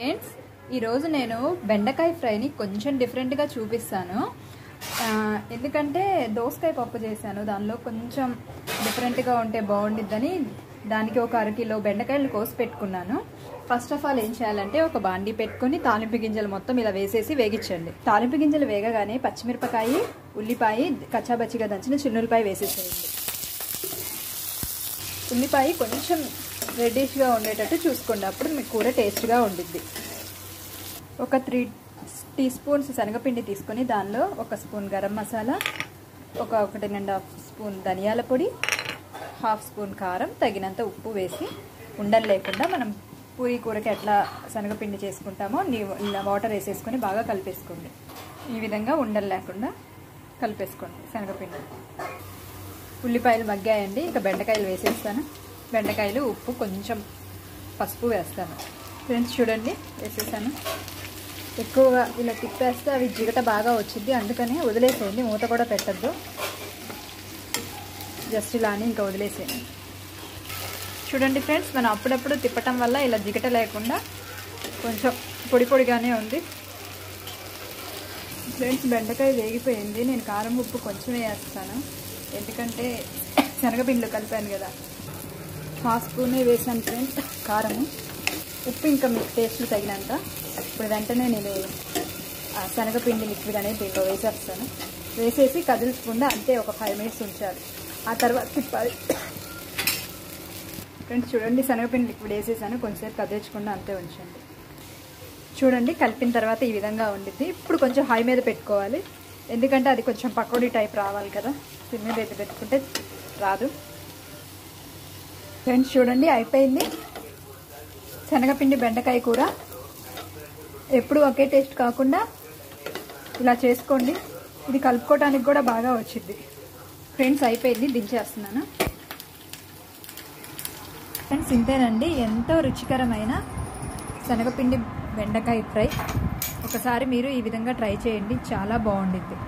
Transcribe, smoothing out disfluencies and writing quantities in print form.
Friends ఈరోజు నేను బెండకాయ ఫ్రైని కొంచెం డిఫరెంట్గా చూపిస్తాను. ఎందుకంటే దోసకాయ పప్పు చేశాను, దానిలో కొంచెం డిఫరెంట్గా ఉంటే బాగుండిద్దని దానికి ఒక 1/2 కిలో బెండకాయలు కోసి పెట్టుకున్నాను. ఫస్ట్ ఆఫ్ ఆల్ ఏం చేయాలంటే ఒక బాండీ పెట్టుకొని తాలింపు గింజలు మొత్తం ఇలా వేసేసి వేగించండి. తాలింపు గింజలు వేగగానే పచ్చిమిరపకాయ, ఉల్లిపాయ, కచ్చాబచ్చిగా దంచిన చిన్నులపాయ వేసేసేయండి. ఉల్లిపాయ కొంచెం రెడ్డిష్గా ఉండేటట్టు చూసుకోండి, అప్పుడు మీకు కూర టేస్ట్గా ఉండిద్ది. ఒక 3 టీ స్పూన్స్ శనగపిండి తీసుకొని దానిలో 1 స్పూన్ గరం మసాలా, 1.5 స్పూన్ ధనియాల పొడి, 1/2 స్పూన్ కారం, తగినంత ఉప్పు వేసి ఉండలు లేకుండా మనం పూరీ కూరకి ఎట్లా శనగపిండి చేసుకుంటామో వాటర్ వేసేసుకొని బాగా కలిపేసుకోండి. ఈ విధంగా ఉండలు లేకుండా కలిపేసుకోండి శనగపిండి. ఉల్లిపాయలు మగ్గాయండి, ఇంకా బెండకాయలు వేసేస్తాను. బెండకాయలు, ఉప్పు, కొంచెం పసుపు వేస్తాను. ఫ్రెండ్స్ చూడండి వేసేసాను. ఎక్కువగా ఇలా తిప్పేస్తే అవి జిగట బాగా వచ్చింది, అందుకని వదిలేసేయండి, మూత కూడా పెట్టద్దు. జస్ట్ ఇలా అని ఇంకా వదిలేసేయండి. చూడండి ఫ్రెండ్స్, మనం అప్పుడప్పుడు తిప్పటం వల్ల ఇలా జిగట లేకుండా కొంచెం పొడి పొడిగానే ఉంది. ఫ్రెండ్స్ బెండకాయ వేగిపోయింది. నేను కారం ఉప్పు కొంచెమే వేస్తాను, ఎందుకంటే శనగపిండిలో కలిపాను కదా. 1/2 స్పూనే వేసాను ఫ్రెండ్స్ కారము. ఉప్పు ఇంకా మీకు టేస్ట్లు తగినంత. ఇప్పుడు వెంటనే నేను శనగపిండి లిక్విడ్ అనేది దీంట్లో వేసేస్తాను. వేసేసి కదిలించకుండా అంతే ఒక 5 మినిట్స్ ఉంచాలి, ఆ తర్వాత తిప్పాలి. ఫ్రెండ్స్ చూడండి, శనగపిండి లిక్విడ్ వేసేసాను, కొంచెంసేపు కదిలించకుండా అంతే ఉంచండి. చూడండి కలిపిన తర్వాత ఈ విధంగా ఉండిద్ది. ఇప్పుడు కొంచెం హై మీద పెట్టుకోవాలి, ఎందుకంటే అది కొంచెం పకోడీ టైప్ రావాలి కదా. సిమ్ మీద అయితే పెట్టుకుంటే రాదు. ఫ్రెండ్స్ చూడండి అయిపోయింది శనగపిండి బెండకాయ కూర. ఎప్పుడు ఒకే టేస్ట్ కాకుండా ఇలా చేసుకోండి, ఇది కలుపుకోవడానికి కూడా బాగా వచ్చింది. ఫ్రెండ్స్ అయిపోయింది, దించేస్తున్నాను. ఫ్రెండ్స్ ఇంతేనండి, ఎంతో రుచికరమైన శనగపిండి బెండకాయ ఫ్రై. ఒకసారి మీరు ఈ విధంగా ట్రై చేయండి, చాలా బాగుండిద్ది.